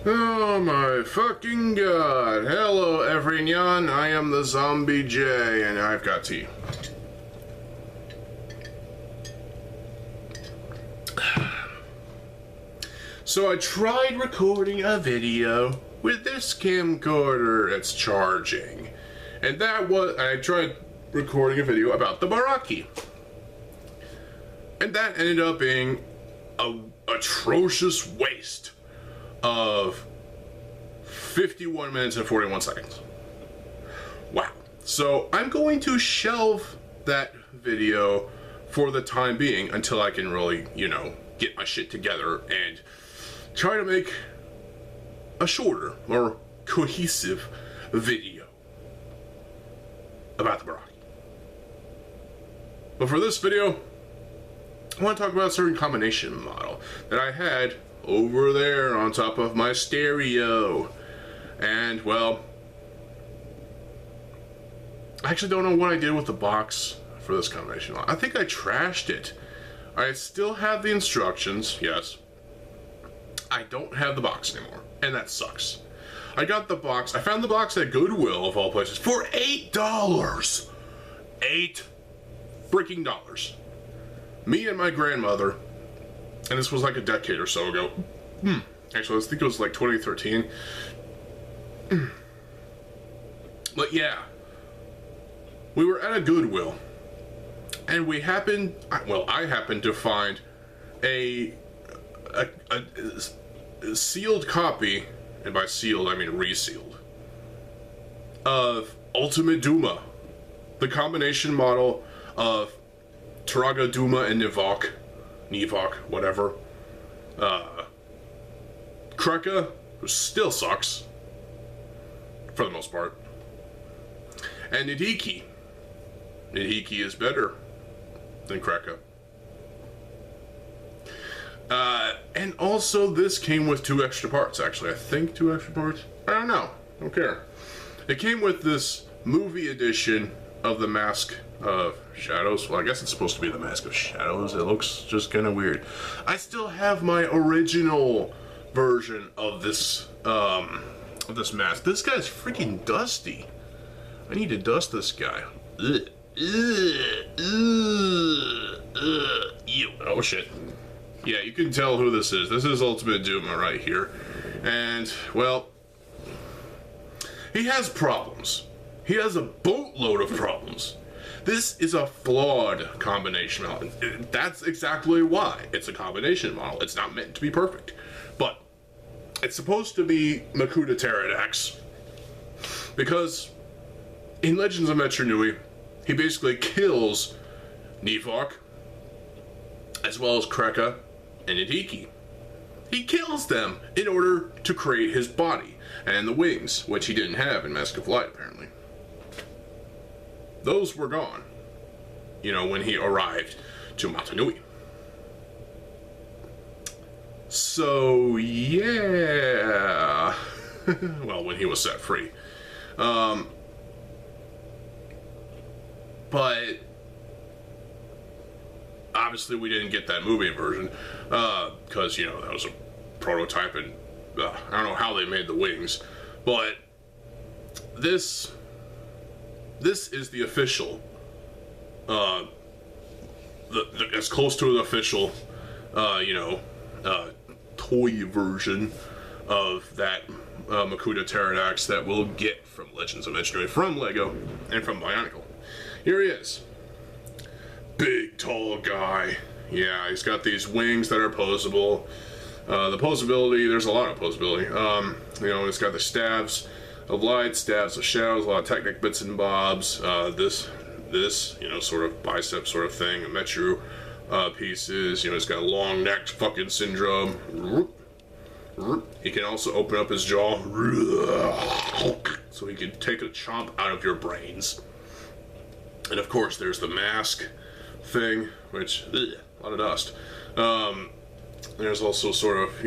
Oh my fucking god. Hello everyone, I am TheZOMBIEJ and I've got tea. So I tried recording a video with this camcorder that's charging. And I tried recording a video about the Meraki. And that ended up being an atrocious waste of 51 minutes and 41 seconds. Wow. So I'm going to shelve that video for the time being until I can really, get my shit together and try to make a shorter, more cohesive video about the Meraki. But for this video, I want to talk about a certain combination model that I had over there on top of my stereo. And, well, I actually don't know what I did with the box for this combination model. I think I trashed it. I still have the instructions, yes. I don't have the box anymore, and that sucks. I got the box, I found the box at Goodwill, of all places, for $8! $8 freaking dollars. Me and my grandmother, and this was like a decade or so ago. Actually, I think it was like 2013. But yeah, we were at a Goodwill, and I happened to find a sealed copy, and by sealed I mean resealed, of Ultimate Dume, the combination model of Turaga, Dume, and Nivok, whatever. Kreka, who still sucks, for the most part. And Nidhiki. Nidhiki is better than Kreka. And also this came with 2 extra parts, actually. I think 2 extra parts? I don't know. I don't care. It came with this movie edition of the Mask of Shadows. Well, I guess it's supposed to be the Mask of Shadows. It looks just kind of weird. I still have my original version of this mask. This guy's freaking dusty. I need to dust this guy. Ugh. Ew. Oh shit. Yeah, you can tell who this is. This is Ultimate Dume right here. And, well, he has problems. He has a boatload of problems. This is a flawed combination model. That's exactly why it's a combination model. It's not meant to be perfect. But it's supposed to be Makuta Pterodax, because in Legends of Metru Nui, he basically kills Nivok, as well as Kreka and Nidhiki. He kills them in order to create his body and the wings, which he didn't have in Mask of Light, apparently. Those were gone, when he arrived to Matanui. So, yeah. Well, when he was set free. But obviously we didn't get that movie version, because, that was a prototype, and I don't know how they made the wings. But this is the official, as close to the official, toy version of that Makuta Pterodax that we'll get from Legends of Metru Nui, from Lego, and from Bionicle. Here he is. Big, tall guy. Yeah, he's got these wings that are posable. The posability, there's a lot of posability. It's got the stabs of light, stabs of shadows, a lot of technic bits and bobs. This, sort of bicep sort of thing, a Metru pieces. It's got a long neck fucking syndrome. He can also open up his jaw so he can take a chomp out of your brains. And of course, there's the mask thing, which, a lot of dust. There's also sort of,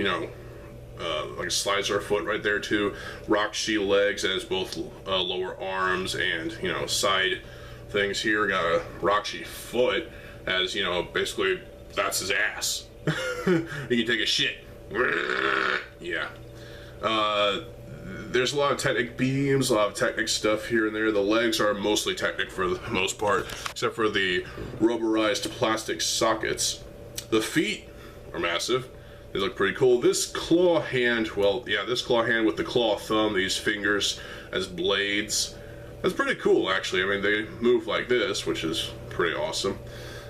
like a slicer foot right there too. Rock shield legs, as both lower arms and, side things here. Got a Roxy foot, as, basically that's his ass. He can take a shit. Yeah. There's a lot of Technic beams, a lot of Technic stuff here and there. The legs are mostly Technic for the most part, except for the rubberized plastic sockets. The feet are massive. They look pretty cool. This claw hand, well, yeah, this claw hand with the claw thumb, these fingers as blades. That's pretty cool, actually. I mean, they move like this, which is pretty awesome.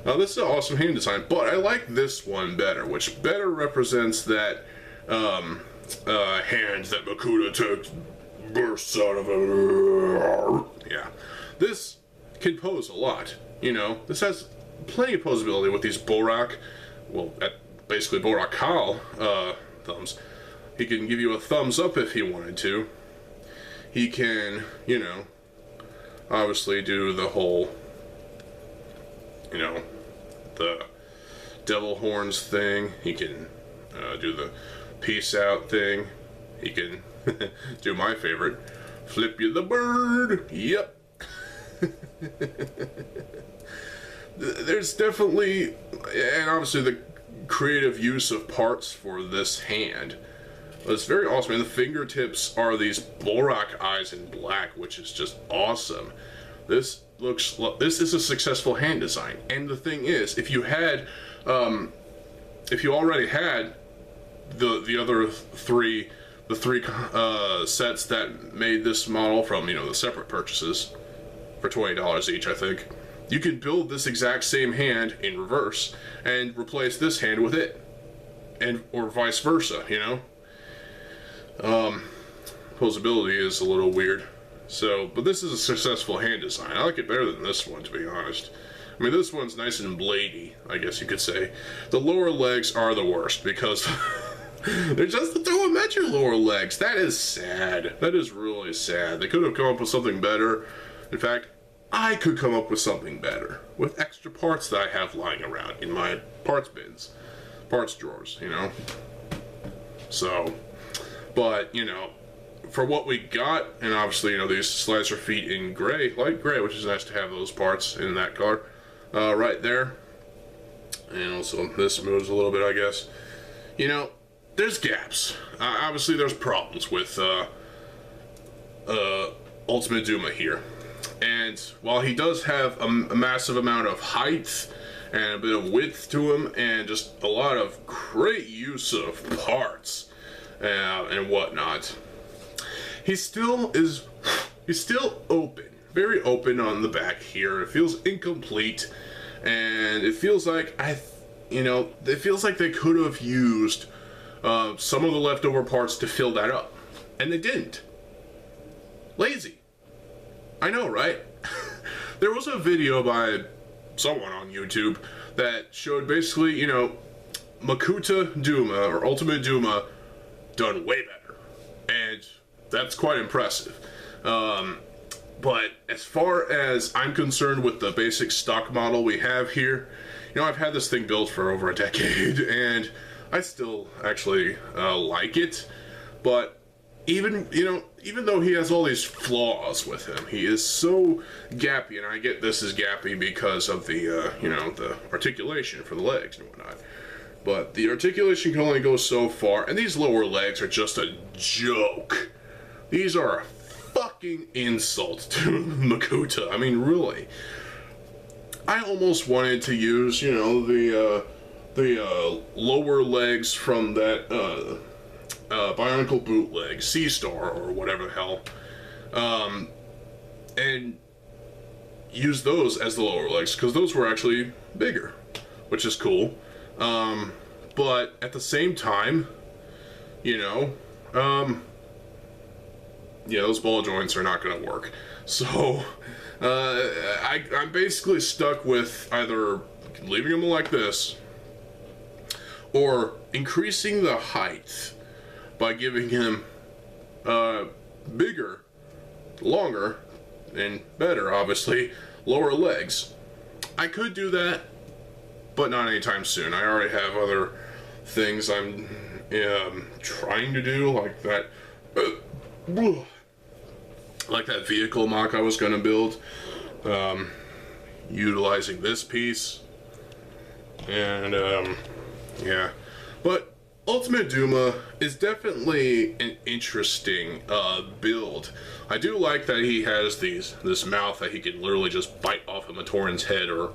This is an awesome hand design, but I like this one better, which better represents that hand that Makuta takes, bursts out of it. Yeah. This can pose a lot, you know. This has plenty of posability with these Borak, well, basically Borak Kal thumbs. He can give you a thumbs up if he wanted to. He can, you know, obviously do the whole, you know, the devil horns thing. He can do the peace out thing. He can do my favorite, flip you the bird. Yep. There's definitely, and obviously the creative use of parts for this hand. It's very awesome, and the fingertips are these Borak eyes in black, which is just awesome. This is a successful hand design, and the thing is, if you already had the other three sets that made this model from, you know, the separate purchases for $20 each, I think, you could build this exact same hand in reverse and replace this hand with it, and or vice versa, you know. Posability is a little weird. So, but this is a successful hand design. I like it better than this one, to be honest. I mean, this one's nice and bladey, I guess you could say. The lower legs are the worst because they're just the 2-metric lower legs. That is sad. That is really sad. They could have come up with something better. In fact, I could come up with something better with extra parts that I have lying around in my parts bins, parts drawers, you know. So, but, you know, for what we got, and obviously, you know, these slicer feet in gray, light gray, which is nice to have those parts in that color, right there. And also, this moves a little bit, I guess. You know, there's gaps. Obviously, there's problems with Ultimate Dume here. And while he does have a massive amount of height and a bit of width to him, and just a lot of great use of parts and whatnot, he's still open, very open on the back here. It feels incomplete, and it feels like it feels like they could have used some of the leftover parts to fill that up, and they didn't. Lazy. I know, right? There was a video by someone on YouTube that showed basically, you know, Makuta Dume, or Ultimate Dume, done way better. And that's quite impressive. But as far as I'm concerned with the basic stock model we have here, you know, I've had this thing built for over a decade, and I still actually like it. But even though he has all these flaws with him, he is so gappy, and I get this is gappy because of the, the articulation for the legs and whatnot. But the articulation can only go so far, and these lower legs are just a joke. These are a fucking insult to Makuta. I mean, really. I almost wanted to use, you know, the lower legs from that, Bionicle bootleg, C-Star, or whatever the hell, and use those as the lower legs, because those were actually bigger, which is cool. But at the same time, you know, yeah, those ball joints are not going to work. So, I'm basically stuck with either leaving them like this, or increasing the height by giving him bigger, longer, and better, obviously, lower legs. I could do that, but not anytime soon. I already have other things I'm trying to do, like that vehicle mock I was going to build, utilizing this piece, and yeah. But Ultimate Dume is definitely an interesting build. I do like that he has this mouth that he can literally just bite off a Matoran's head or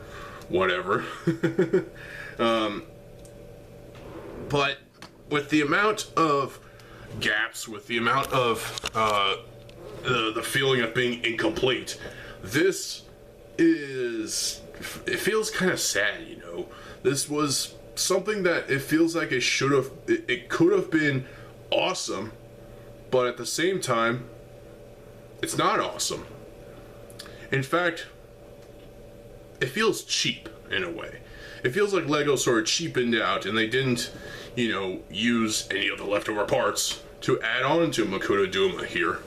whatever. But with the amount of gaps, with the amount of the feeling of being incomplete, it feels kind of sad, you know. This was something that it feels like it could have been awesome, but at the same time, it's not awesome. In fact, it feels cheap in a way. It feels like Lego sort of cheapened out and they didn't, you know, use any of the leftover parts to add on to Makuta Dume here.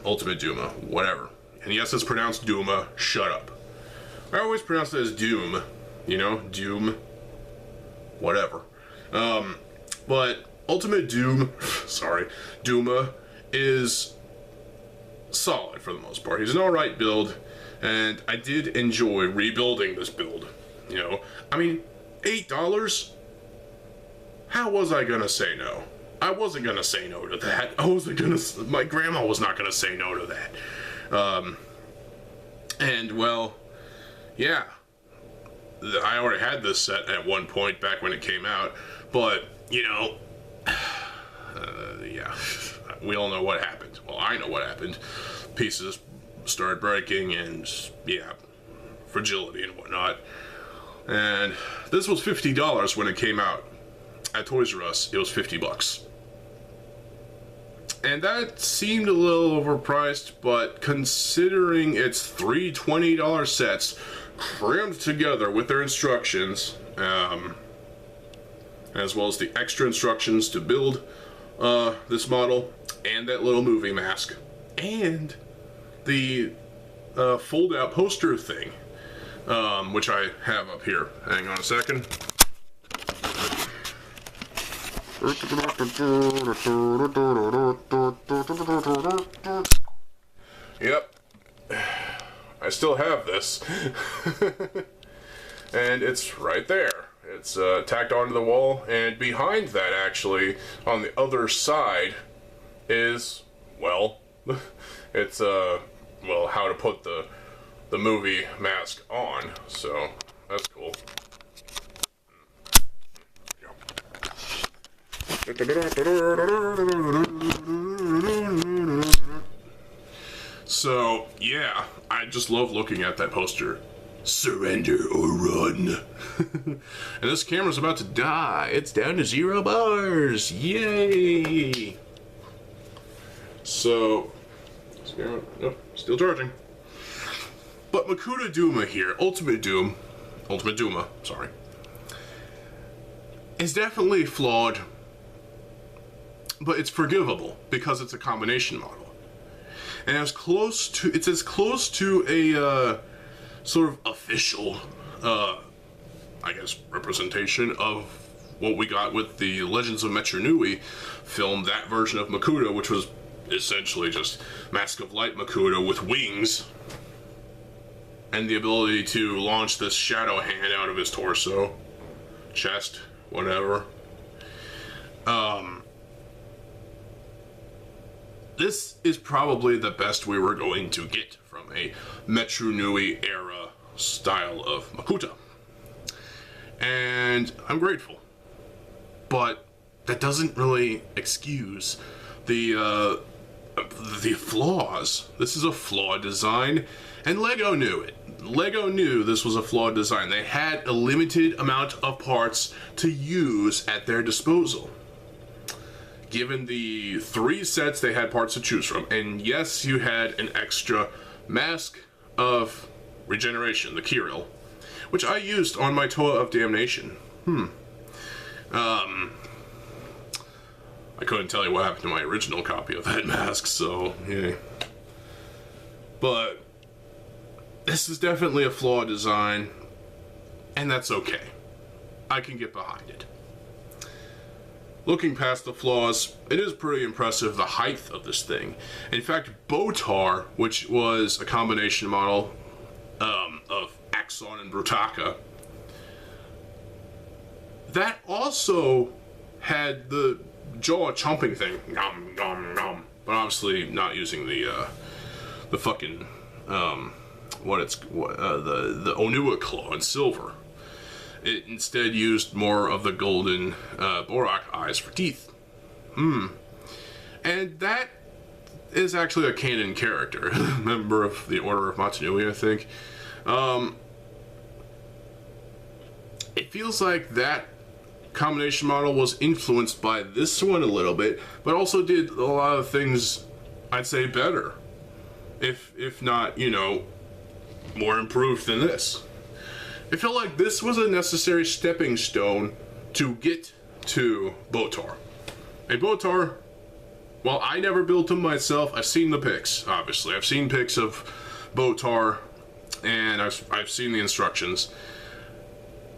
Ultimate Dume, whatever. And yes, it's pronounced Dume, shut up. I always pronounce it as Dume, you know, Dume, whatever. But Ultimate Dume is solid for the most part. He's an alright build, and I did enjoy rebuilding this build. You know, I mean, $8? How was I gonna say no? I wasn't gonna say no to that. My grandma was not gonna say no to that. And well, yeah. I already had this set at one point back when it came out, but, you know, yeah, we all know what happened. Well, I know what happened. Pieces started breaking and, yeah, fragility and whatnot. And this was $50 when it came out. At Toys R Us, it was $50. And that seemed a little overpriced, but considering it's three $20 sets crammed together with their instructions, as well as the extra instructions to build this model, and that little movie mask, and the fold-out poster thing, which I have up here. Hang on a second. Yep. I still have this. And it's right there. It's tacked onto the wall, and behind that, actually, on the other side, is, well, it's, well, how to put the movie mask on, so that's cool. So, yeah, I just love looking at that poster. Surrender or run. And this camera's about to die. It's down to 0 bars. Yay! So, nope, still charging. But Makuta Dume here, Ultimate Dume, sorry, is definitely flawed, but it's forgivable because it's a combination model. And it's as close to a sort of official, I guess, representation of what we got with the Legends of Metru Nui film, that version of Makuta, which was essentially just Mask of Light Makuta with wings and the ability to launch this shadow hand out of his torso, chest, whatever. This is probably the best we were going to get from a Metru Nui era style of Makuta. And I'm grateful. But that doesn't really excuse the flaws. This is a flawed design, and Lego knew it. Lego knew this was a flawed design. They had a limited amount of parts to use at their disposal. Given the 3 sets, they had parts to choose from. And yes, you had an extra Mask of Regeneration, the Kirill, which I used on my Toa of Damnation. I couldn't tell you what happened to my original copy of that mask, so, yeah. But this is definitely a flawed design, and that's okay. I can get behind it. Looking past the flaws, it is pretty impressive, the height of this thing. In fact, Botar, which was a combination model of Axon and Brutaka, that also had the jaw chomping thing, nom nom nom, but obviously not using the fucking the Onua claw in silver. It instead used more of the golden Borak eyes for teeth. And that is actually a canon character, member of the Order of Matanui, I think. It feels like that combination model was influenced by this one a little bit, but also did a lot of things, I'd say, better. If not, you know, more improved than this. It felt like this was a necessary stepping stone to get to Botar. And Botar, well, I never built him myself. I've seen the pics, obviously. I've seen pics of Botar, and I've seen the instructions.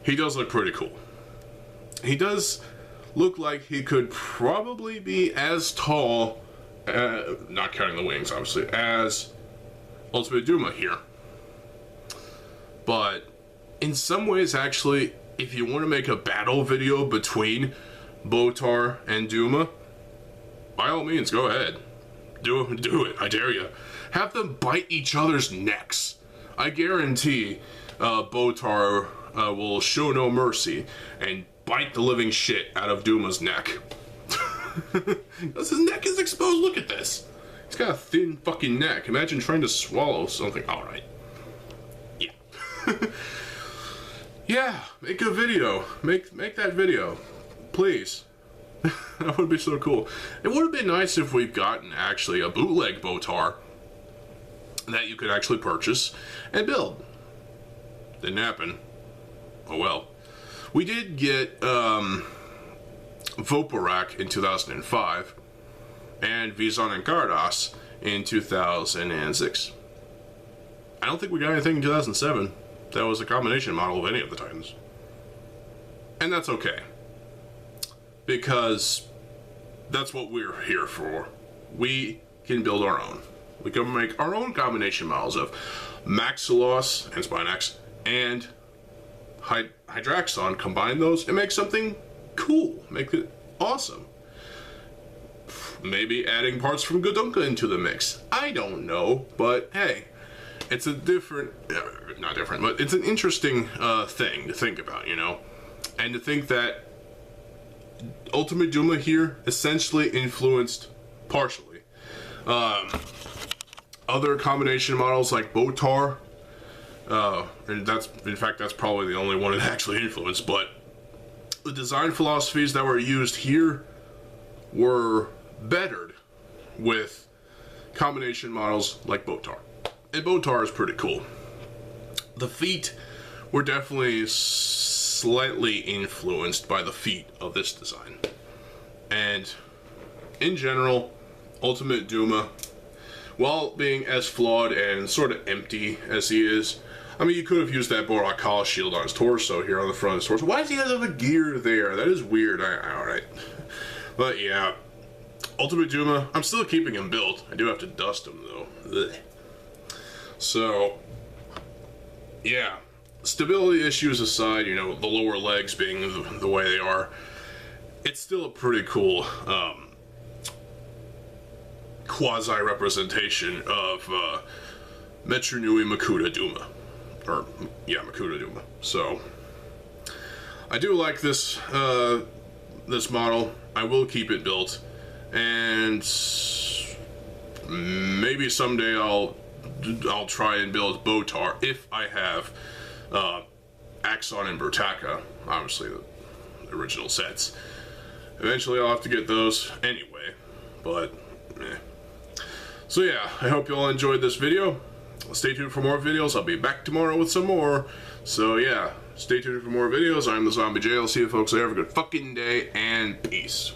He does look pretty cool. He does look like he could probably be as tall, not counting the wings, obviously, as Ultimate Dume here. But in some ways, actually, if you want to make a battle video between Botar and Dume, by all means, go ahead. Do it. I dare you. Have them bite each other's necks. I guarantee Botar will show no mercy and bite the living shit out of Duma's neck. Because his neck is exposed. Look at this. He's got a thin fucking neck. Imagine trying to swallow something. Alright. Yeah. Yeah, make a video. Make that video. Please. That would be so cool. It would have been nice if we've gotten actually a bootleg Botar that you could actually purchase and build. Didn't happen. Oh well. We did get Voporak in 2005 and Vizon and Gardas in 2006. I don't think we got anything in 2007 that was a combination model of any of the Titans. And that's okay. Because that's what we're here for. We can build our own. We can make our own combination models of Maxilos and Spinax and Hydraxon, combine those and make something cool. Make it awesome. Maybe adding parts from Godunka into the mix. I don't know, but hey, it's a different, not different, but it's an interesting thing to think about, you know? And to think that Ultimate Dume here essentially influenced, partially, other combination models like Botar, and that's, in fact, that's probably the only one it actually influenced, but the design philosophies that were used here were bettered with combination models like Botar. And Botar is pretty cool. The feet were definitely slightly influenced by the feet of this design. And in general, Ultimate Dume, while being as flawed and sort of empty as he is, I mean, you could have used that Borak Kala shield on his torso here on the front of his torso. Why does he have a gear there? That is weird. Alright. But yeah, Ultimate Dume, I'm still keeping him built. I do have to dust him though. Ugh. So, yeah. Stability issues aside, you know, the lower legs being the way they are, it's still a pretty cool quasi-representation of Metru Nui Makuta Dume. Or, yeah, Makuta Dume. So, I do like this this model. I will keep it built. And maybe someday I'll try and build Botar if I have Axon and Bertaka, obviously the original sets. Eventually I'll have to get those anyway, but So yeah, I hope you all enjoyed this video. Stay tuned for more videos. I'll be back tomorrow with some more. So yeah, stay tuned for more videos. I'm TheZOMBIEJ. I'll see you folks later. Have a good fucking day, and peace.